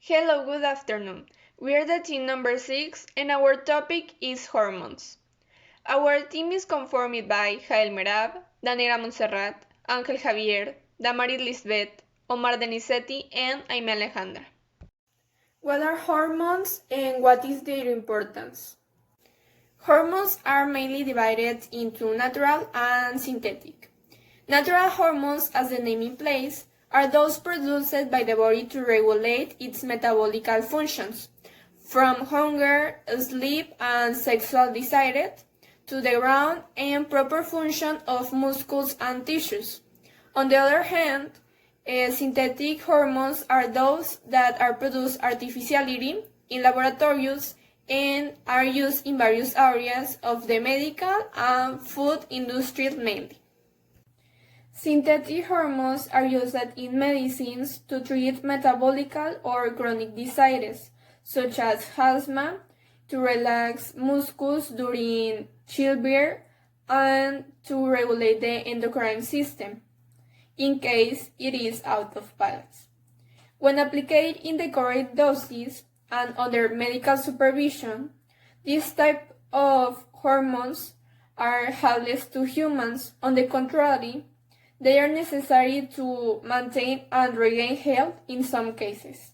Hello, good afternoon. We are the team number 6 and our topic is hormones. Our team is conformed by Jael Merab, Daniela Montserrat, Ángel Javier, Damaris Lisbeth, Omar Denizetti, and Aime Alejandra. What are hormones and what is their importance? Hormones are mainly divided into natural and synthetic. Natural hormones, as the name implies, are those produced by the body to regulate its metabolic functions, from hunger, sleep, and sexual desire, to the ground and proper function of muscles and tissues. On the other hand, synthetic hormones are those that are produced artificially in laboratories and are used in various areas of the medical and food industry mainly. Synthetic hormones are used in medicines to treat metabolic or chronic diseases, such as asthma, to relax muscles during childbirth, and to regulate the endocrine system, in case it is out of balance. When applied in the correct doses and under medical supervision, this type of hormones are harmless to humans. On the contrary, they are necessary to maintain and regain health in some cases.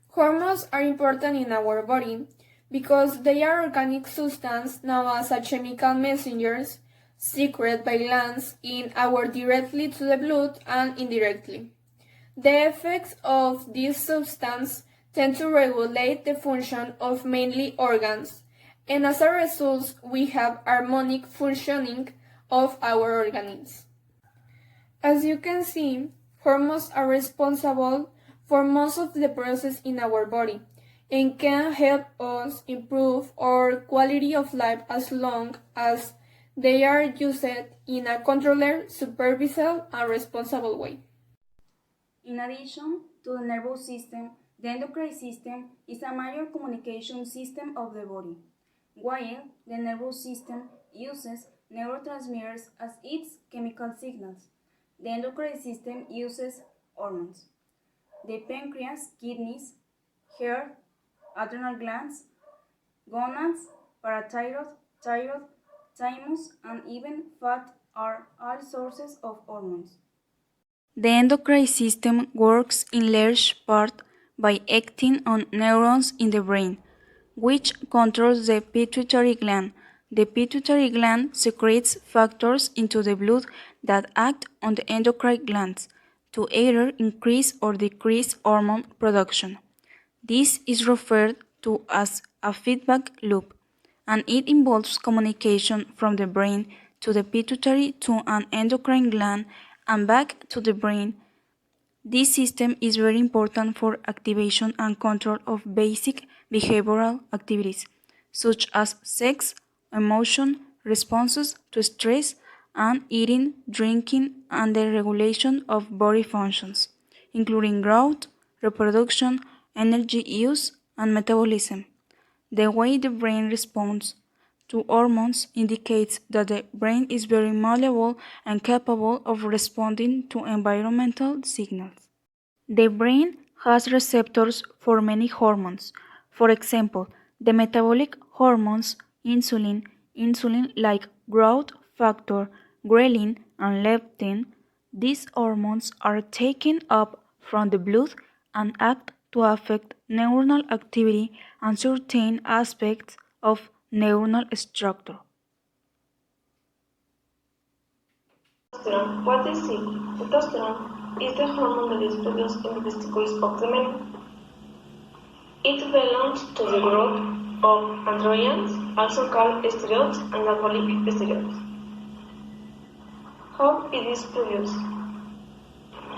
Hormones are important in our body because they are organic substances known as chemical messengers secreted by glands in our directly to the blood and indirectly. The effects of these substances tend to regulate the function of mainly organs, and as a result we have harmonic functioning of our organisms. As you can see, hormones are responsible for most of the process in our body and can help us improve our quality of life as long as they are used in a controlled, supervised, and responsible way. In addition to the nervous system, the endocrine system is a major communication system of the body, while the nervous system uses neurotransmitters as its chemical signals. The endocrine system uses hormones. The pancreas, kidneys, hair, adrenal glands, gonads, parathyroid, thyroid, thymus, and even fat are all sources of hormones. The endocrine system works in large part by acting on neurons in the brain, which controls the pituitary gland. The pituitary gland secretes factors into the blood that act on the endocrine glands to either increase or decrease hormone production. This is referred to as a feedback loop, and it involves communication from the brain to the pituitary to an endocrine gland and back to the brain. This system is very important for activation and control of basic behavioral activities, such as sex, emotion, responses to stress, and eating, drinking, and the regulation of body functions, including growth, reproduction, energy use, and metabolism. The way the brain responds to hormones indicates that the brain is very malleable and capable of responding to environmental signals. The brain has receptors for many hormones. For example, the metabolic hormones insulin-like growth factor, ghrelin, and leptin. These hormones are taken up from the blood and act to affect neuronal activity and certain aspects of neuronal structure. Testosterone. What is it? Testosterone is the hormone that is produced in the testicles of the men. It belongs to the group of androgens, also called steroids and anabolic steroids. How it is produced?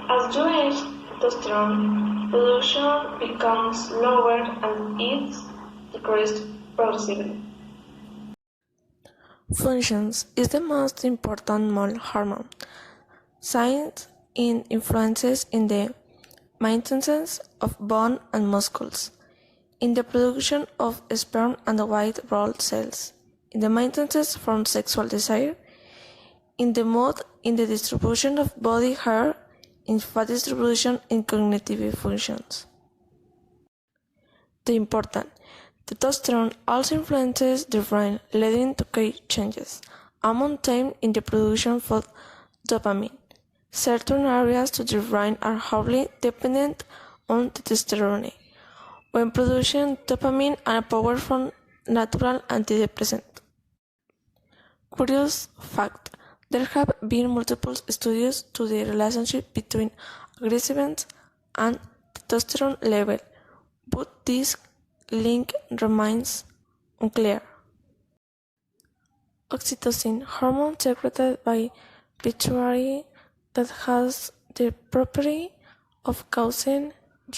As you age, testosterone production becomes lower and it decreases progressively. Functions is the most important male hormone. Science influences in the maintenance of bone and muscles, in the production of sperm and white blood cells, in the maintenance from sexual desire, in the mood, in the distribution of body hair, in fat distribution, in cognitive functions. The important testosterone also influences the brain, leading to key changes, among them in the production of dopamine. Certain areas of the brain are heavily dependent on testosterone. When producing dopamine are a powerful natural antidepressant. Curious fact: there have been multiple studies to the relationship between aggressiveness and testosterone level, but this link remains unclear. Oxytocin, hormone secreted by pituitary that has the property of causing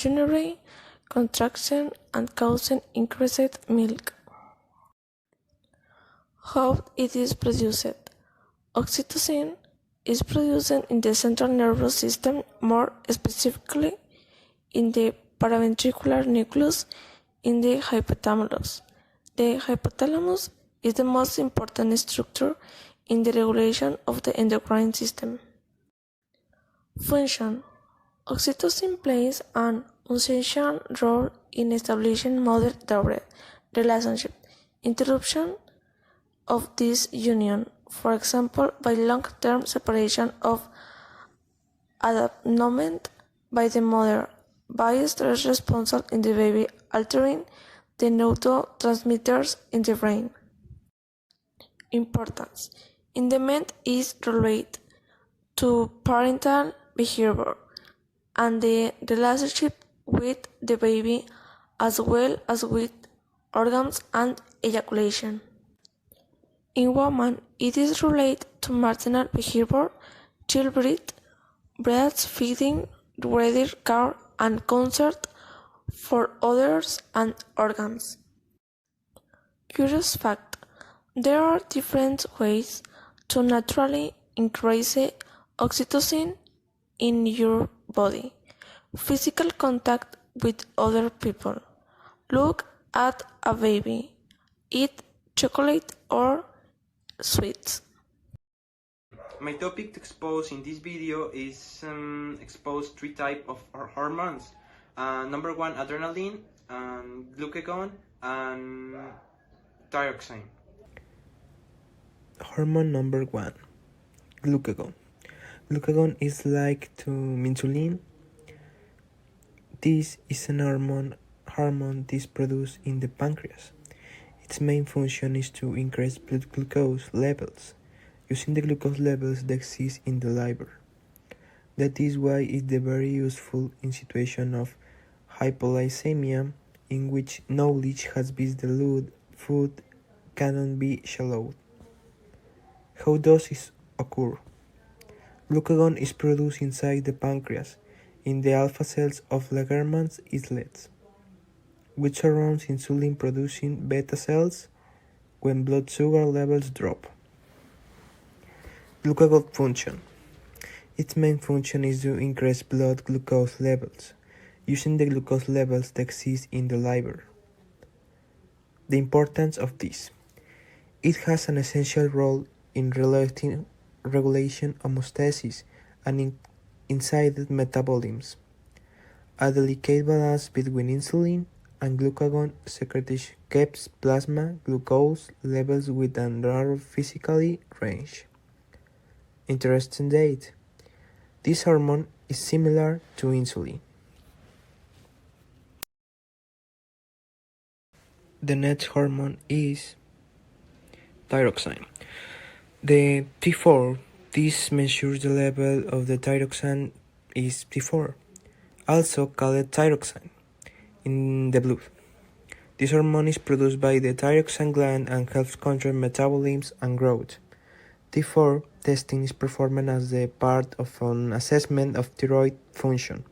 urinary contraction and causing increased milk. How it is produced? Oxytocin is produced in the central nervous system, more specifically in the paraventricular nucleus in the hypothalamus. The hypothalamus is the most important structure in the regulation of the endocrine system. Function: oxytocin plays an essential role in establishing mother-daughter relationship. Interruption of this union, for example, by long-term separation of abandonment by the mother, by stress responsible in the baby, altering the neurotransmitters in the brain. Importance: in the men is related to parental behavior and the relationship with the baby as well as with orgasms and ejaculation. In women, it is related to maternal behavior, childbirth, breastfeeding, ready care, and concert for others and organs. Curious fact: there are different ways to naturally increase oxytocin in your body. Physical contact with other people. Look at a baby. Eat chocolate or sweets. My topic to expose in this video is expose three types of hormones. Number one, adrenaline, glucagon, and thyroxine. Hormone number 1, glucagon. Glucagon is like to insulin. This is an hormone that is produced in the pancreas. Its main function is to increase blood glucose levels, using the glucose levels that exist in the liver. That is why it is very useful in situations of hypoglycemia, in which knowledge has been diluted, food cannot be swallowed. How does this occur? Glucagon is produced inside the pancreas, in the alpha cells of Langerhans islets, which surrounds insulin-producing beta cells when blood sugar levels drop. Glucagon function. Its main function is to increase blood glucose levels, using the glucose levels that exist in the liver. The importance of this. It has an essential role in regulation homeostasis and inside metabolism. A delicate balance between insulin and glucagon secretion keeps plasma glucose levels within a narrow physical range. Interesting date. This hormone is similar to insulin. The next hormone is thyroxine. The T4, this measures the level of the thyroxine is T4, also called thyroxine, in the blood. This hormone is produced by the thyroxine gland and helps control metabolism and growth. T4 testing is performed as a part of an assessment of thyroid function.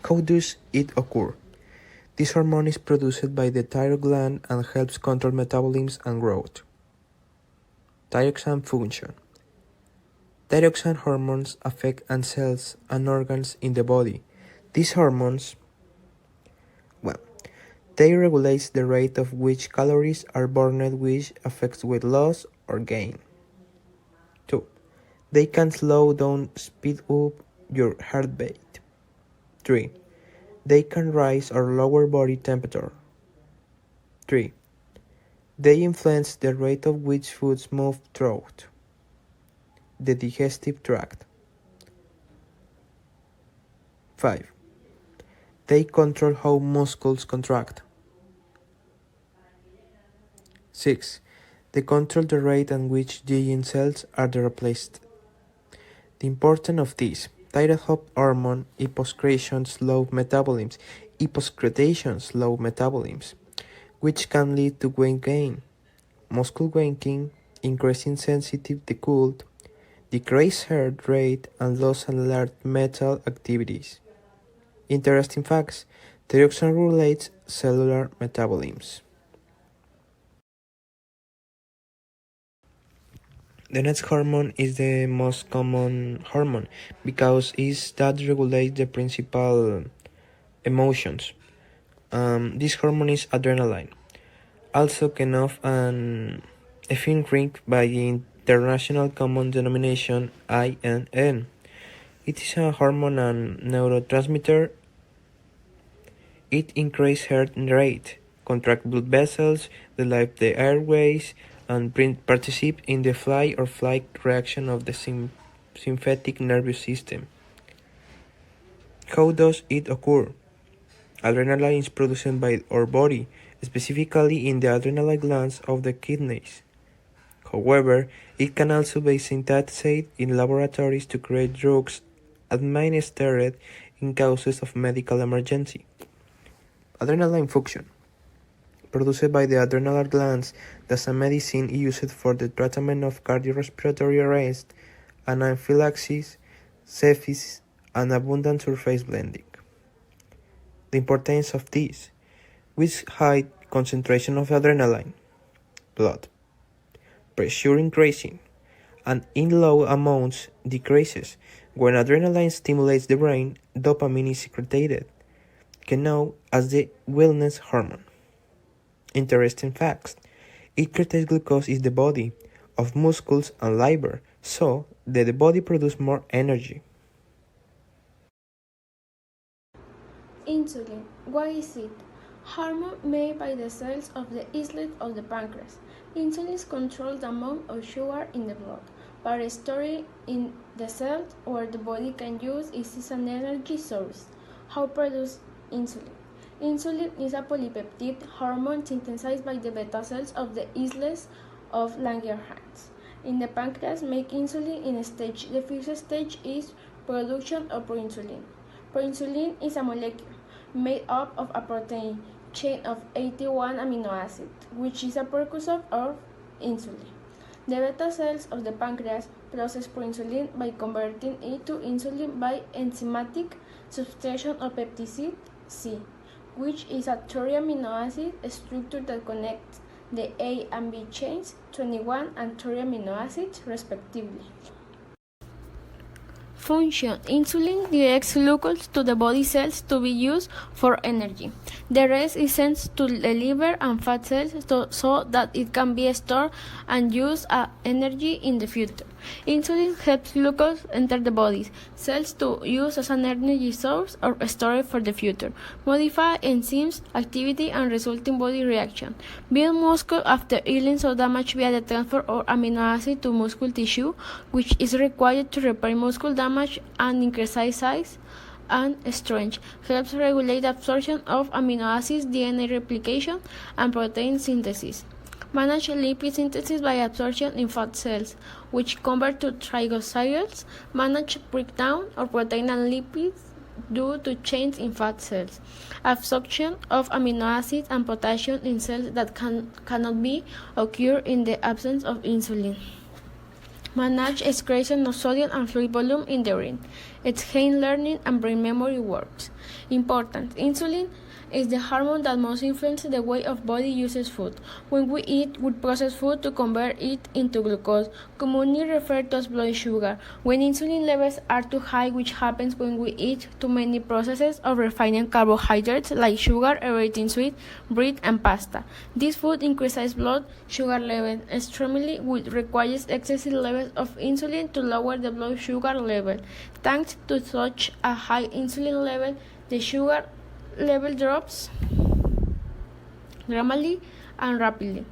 How does it occur? This hormone is produced by the thyroid gland and helps control metabolism and growth. Thyroxine function. Thyroxine hormones affect cells and organs in the body. These hormones, they regulate the rate of which calories are burned, which affects weight loss or gain. 2. They can slow down, speed up your heart rate. 3. They can rise or lower body temperature. 3. They influence the rate of which foods move throughout the digestive tract. 5. They control how muscles contract. 6. They control the rate at which gene cells are replaced. The importance of this: thyroid hormone hyposecretion slow metabolism, which can lead to weight gain, muscle waking, increasing sensitive to cold, decreased heart rate, and loss in alert metal activities. Interesting facts: thyroxine regulates cellular metabolism. The next hormone is the most common hormone because it's that regulates the principal emotions. This hormone is adrenaline, also known as often ranked by the International Common Denomination INN. It is a hormone and neurotransmitter. It increases heart rate, contracts blood vessels, develops the airways, and participate in the flight or flight reaction of the sympathetic nervous system. How does it occur? Adrenaline is produced by our body, specifically in the adrenal glands of the kidneys. However, it can also be synthesized in laboratories to create drugs administered in cases of medical emergency. Adrenaline function. Produced by the adrenal glands, as a medicine used for the treatment of cardiorespiratory arrest, anaphylaxis, sepsis, and abundant surface bleeding. The importance of this: with high concentration of adrenaline, blood pressure increasing, and in low amounts decreases. When adrenaline stimulates the brain, dopamine is secreted, known as the wellness hormone. Interesting facts: it creates glucose in the body of muscles and liver, so that the body produces more energy. Insulin. What is it? Hormone made by the cells of the islet of the pancreas. Insulin controls the amount of sugar in the blood, but stored in the cells where the body can use it as an energy source. How produce insulin? Insulin is a polypeptide hormone synthesized by the beta cells of the islets of Langerhans. In the pancreas, make insulin in a stage. The first stage is production of proinsulin. Proinsulin is a molecule made up of a protein chain of 81 amino acids, which is a precursor of insulin. The beta cells of the pancreas process proinsulin by converting it to insulin by enzymatic substitution of peptide C, which is a 3 amino acid structure that connects the A and B chains, 21 and 3 amino acids, respectively. Function. Insulin directs glucose to the body cells to be used for energy. The rest is sent to the liver and fat cells so that it can be stored and used as energy in the future. Insulin helps glucose enter the body's cells to use as an energy source or storage for the future. Modify enzymes activity and resulting body reaction. Build muscle after healing or damage via the transfer of amino acid to muscle tissue, which is required to repair muscle damage and increase size and strength. Helps regulate absorption of amino acids, DNA replication, and protein synthesis. Manage lipid synthesis by absorption in fat cells, which convert to triglycerides. Manage breakdown of protein and lipids due to change in fat cells. Absorption of amino acids and potassium in cells that cannot be occur in the absence of insulin. Manage excretion of sodium and fluid volume in the urine. Enhance learning and brain memory works. Important. Insulin is the hormone that most influences the way our body uses food. When we eat, we process food to convert it into glucose, commonly referred to as blood sugar. When insulin levels are too high, which happens when we eat too many processes of refined carbohydrates like sugar, everything sweet, bread, and pasta. This food increases blood sugar levels extremely, which requires excessive levels of insulin to lower the blood sugar level. Thanks to such a high insulin level, the sugar level drops gradually and rapidly.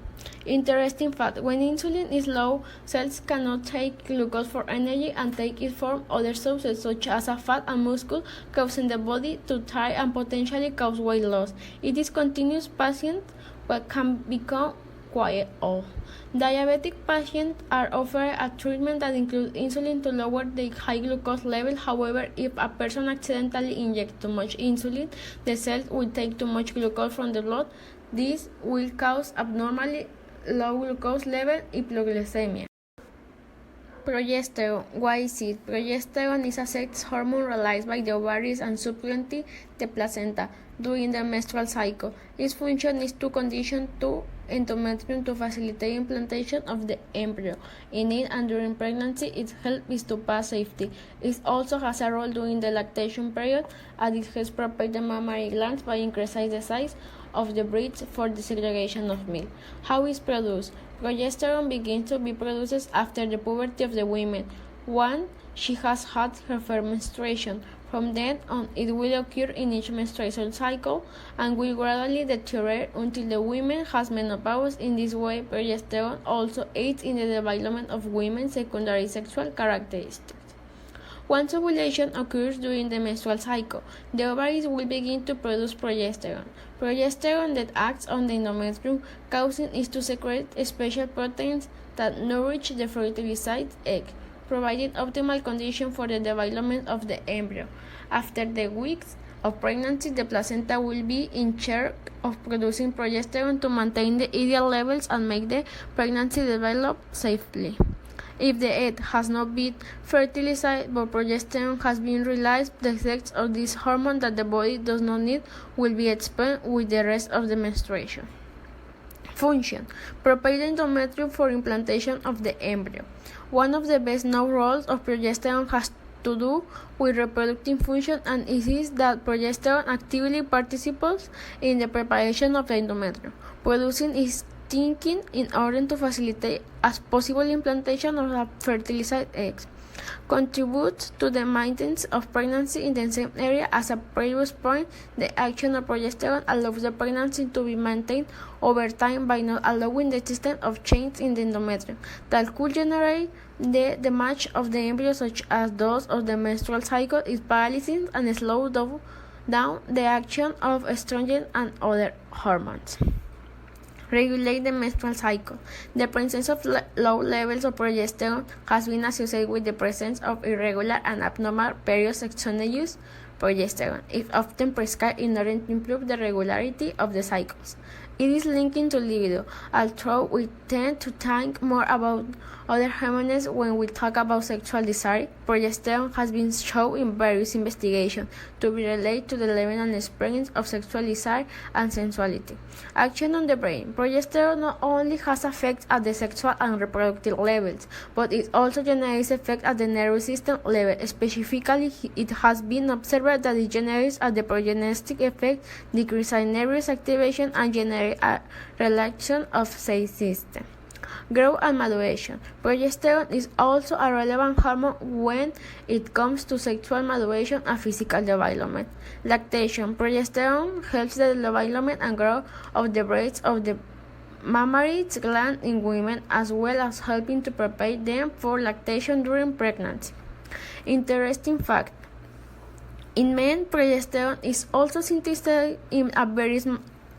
Interesting fact, when insulin is low, cells cannot take glucose for energy and take it from other sources such as fat and muscle, causing the body to tire and potentially cause weight loss. It is continuous patient but can become quite old. Diabetic patients are offered a treatment that includes insulin to lower the high glucose level. However, if a person accidentally injects too much insulin, the cells will take too much glucose from the blood. This will cause abnormally low glucose level, hypoglycemia. Progesterone. Why is it? Progesterone is a sex hormone released by the ovaries and subsequently the placenta during the menstrual cycle. Its function is to condition the endometrium to facilitate implantation of the embryo in it, and during pregnancy its help is to pass safety. It also has a role during the lactation period, as it helps prepare the mammary glands by increasing the size of the breasts for the segregation of milk. How is produced? Progesterone begins to be produced after the puberty of the woman, once she has had her first menstruation. From then on, it will occur in each menstrual cycle and will gradually deteriorate until the woman has menopause. In this way, progesterone also aids in the development of women's secondary sexual characteristics. Once ovulation occurs during the menstrual cycle, the ovaries will begin to produce progesterone. Progesterone that acts on the endometrium, causing it to secrete special proteins that nourish the fertilized egg, providing optimal conditions for the development of the embryo. After the weeks of pregnancy, the placenta will be in charge of producing progesterone to maintain the ideal levels and make the pregnancy develop safely. If the egg has not been fertilized but progesterone has been released, the effects of this hormone that the body does not need will be expelled with the rest of the menstruation. Function. Prepare the endometrium for implantation of the embryo. One of the best known roles of progesterone has to do with reproductive function, and it is that progesterone actively participates in the preparation of the endometrium, producing its thinking in order to facilitate as possible implantation of a fertilized eggs, contributes to the maintenance of pregnancy in the same area as a previous point. The action of progesterone allows the pregnancy to be maintained over time by not allowing the existence of changes in the endometrium that could generate the damage of the embryo, such as those of the menstrual cycle, is paralyzing and slows down the action of estrogen and other hormones. Regulate the menstrual cycle. The presence of low levels of progesterone has been associated with the presence of irregular and abnormal periods. Exogenous progesterone is often prescribed in order to improve the regularity of the cycles. It is linked to libido, although we tend to think more about other hormones when we talk about sexual desire. Progesterone has been shown in various investigations to be related to the level and experience of sexual desire and sensuality. Action on the brain. Progesterone not only has effects at the sexual and reproductive levels, but it also generates effects at the nervous system level. Specifically, it has been observed that it generates at the progenestic effect, decreasing nervous activation, and generates a relaxation of the system. Growth and maturation. Progesterone is also a relevant hormone when it comes to sexual maturation and physical development. Lactation. Progesterone helps the development and growth of the breasts of the mammary gland in women, as well as helping to prepare them for lactation during pregnancy. Interesting fact. In men, progesterone is also synthesized in a very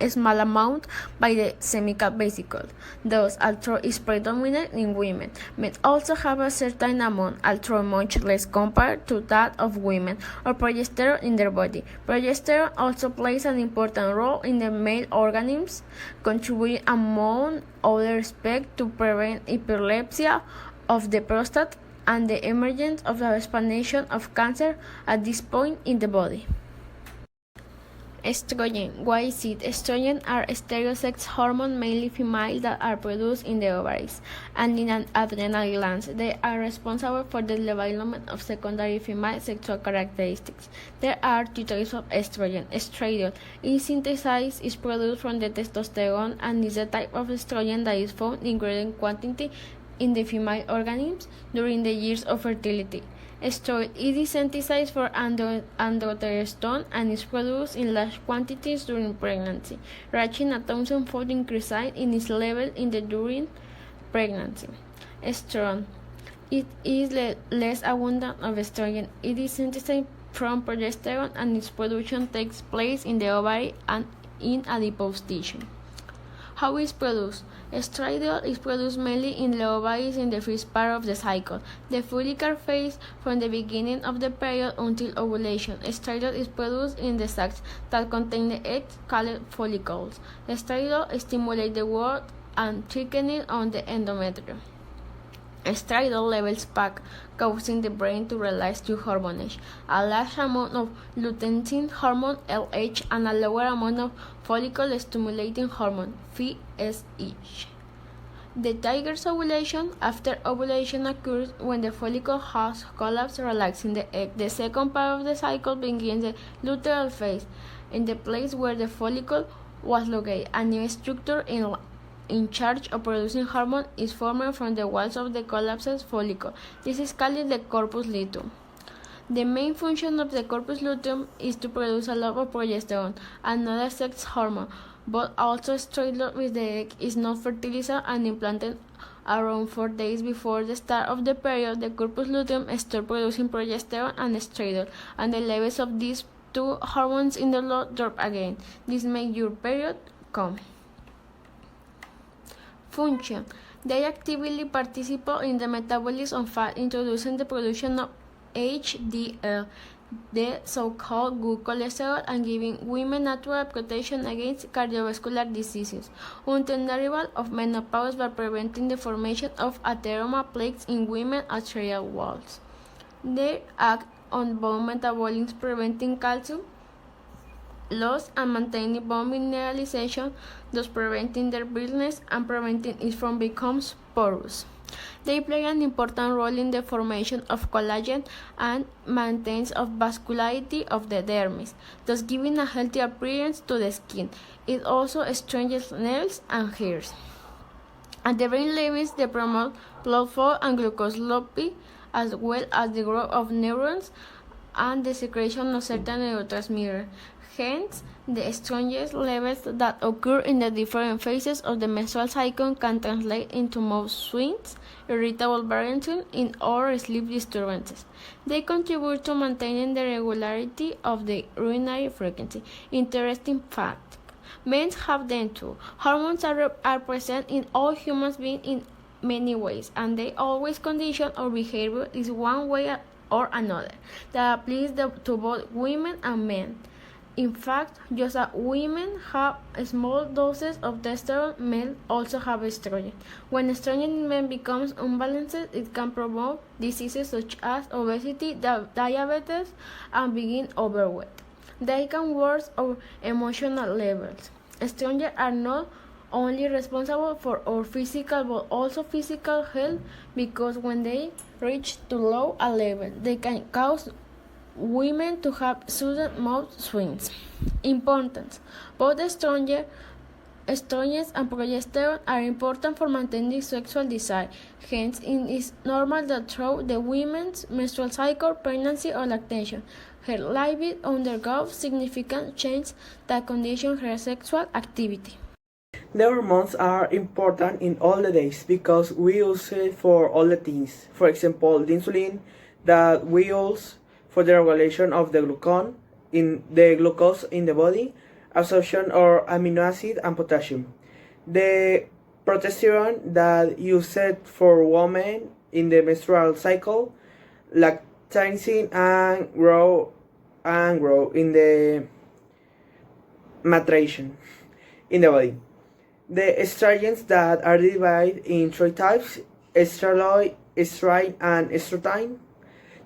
small amount by the seminal vesicle. Thus, although is predominant in women, men also have a certain amount, although much less compared to that of women, of progesterone in their body. Progesterone also plays an important role in the male organisms, contributing among other aspects to prevent hyperplasia of the prostate and the emergence of the explanation of cancer at this point in the body. Estrogen. Why is it? Estrogen are stereosex hormones, mainly female, that are produced in the ovaries and in an adrenal glands. They are responsible for the development of secondary female sexual characteristics. There are two types of estrogen. Estradiol is synthesized, is produced from the testosterone, and is the type of estrogen that is found in greater quantity in the female organisms during the years of fertility. Estrogen is synthesized for androstenedione and is produced in large quantities during pregnancy, reaching a 1,000-fold increase in its level during pregnancy. Estrogen. It is less abundant of estrogen. It is synthesized from progesterone and its production takes place in the ovary and in adipose tissue. How is produced? Estradiol is produced mainly in the ovaries in the first part of the cycle, the follicular phase from the beginning of the period until ovulation. Estradiol is produced in the sacs that contain the eggs called follicles. Estradiol stimulates the growth and thickening on the endometrium. Estradiol levels spike, causing the brain to release two hormones, a large amount of luteinizing hormone LH and a lower amount of follicle-stimulating hormone FSH. The tiger's ovulation. After ovulation occurs when the follicle has collapsed, relaxing the egg. The second part of the cycle begins the luteal phase, in the place where the follicle was located. A new structure in charge of producing hormone is formed from the walls of the collapsed follicle. This is called the corpus luteum. The main function of the corpus luteum is to produce a lot of progesterone, another sex hormone, but also estradiol, with the egg is not fertilized and implanted around 4 days before the start of the period. The corpus luteum starts producing progesterone and estradiol, and the levels of these two hormones in the blood drop again. This makes your period come. Function. They actively participate in the metabolism of fat, introducing the production of HDL, the so-called good cholesterol, and giving women natural protection against cardiovascular diseases until the arrival of menopause by preventing the formation of atheroma plaques in women's arterial walls. They act on bone metabolism, preventing calcium loss and maintaining bone mineralization, thus preventing their brittlness and preventing it from becoming porous. They play an important role in the formation of collagen and maintenance of vascularity of the dermis, thus giving a healthy appearance to the skin. It also strengthens nails and hairs. At the brain levels, they promote blood flow and glucose levels, as well as the growth of neurons and the secretion of certain neurotransmitters. Hence, the estrogen levels that occur in the different phases of the menstrual cycle can translate into mood swings, irritable variations, or sleep disturbances. They contribute to maintaining the regularity of the urinary frequency. Interesting fact: men have them too. Hormones are present in all human beings in many ways, and they always condition our behavior in one way or another. That applies to both women and men. In fact, just as women have small doses of testosterone, men also have estrogen. When estrogen in men becomes unbalanced, it can promote diseases such as obesity, diabetes, and being overweight. They can worsen our emotional levels. Estrogen are not only responsible for our physical but also physical health, because when they reach too low a level, they can cause women to have sudden mood swings. Importance. Both estrogens and progesterone are important for maintaining sexual desire. Hence, it is normal that throughout the women's menstrual cycle, pregnancy, or lactation, her libido undergoes significant change that condition her sexual activity. The hormones are important in all the days because we use it for all the things. For example, the insulin that we use for the regulation of the glucose in the body, absorption of amino acid and potassium. The progesterone that used for women in the menstrual cycle, lactation and grow in the maturation in the body. The estrogens that are divided in three types: estradiol, estradiol, and estradiol,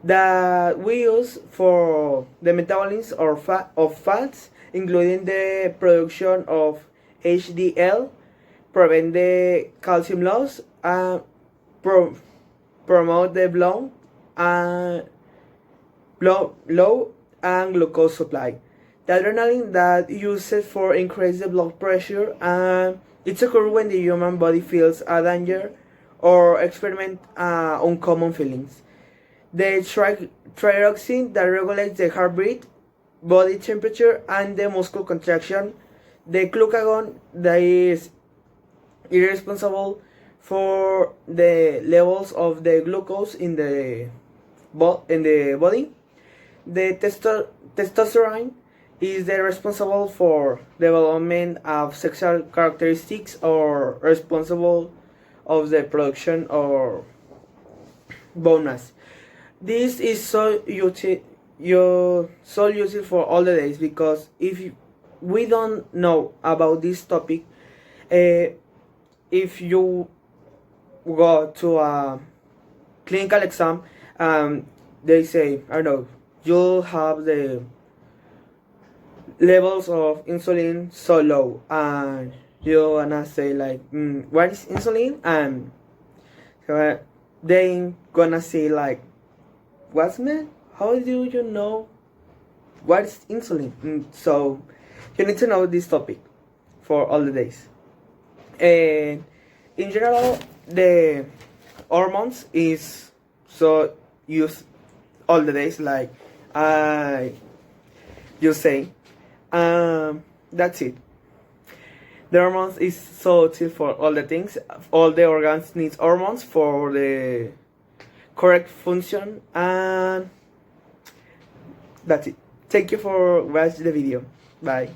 that we use for the metabolism of fats, including the production of HDL, prevent the calcium loss, and promote the blood low and glucose supply. The adrenaline that used for increase the blood pressure, and it occurs when the human body feels a danger or experiment uncommon feelings. the thyroxine that regulates the heartbeat, body temperature, and the muscle contraction, the glucagon that is responsible for the levels of the glucose in the body, the testosterone is the responsible for development of sexual characteristics or responsible of the production of bone mass. This is so useful for all the days, because if we don't know about this topic, if you go to a clinical exam, they say, I don't know, you have the levels of insulin so low, and you're gonna say like, what is insulin? And they gonna say like, what's man? How do you know what is insulin? So you need to know this topic for all the days. And in general, the hormones is so used all the days, like I you say. That's it. The hormones is so useful for all the things. All the organs need hormones for the correct function, and that's it. Thank you for watching the video. Bye.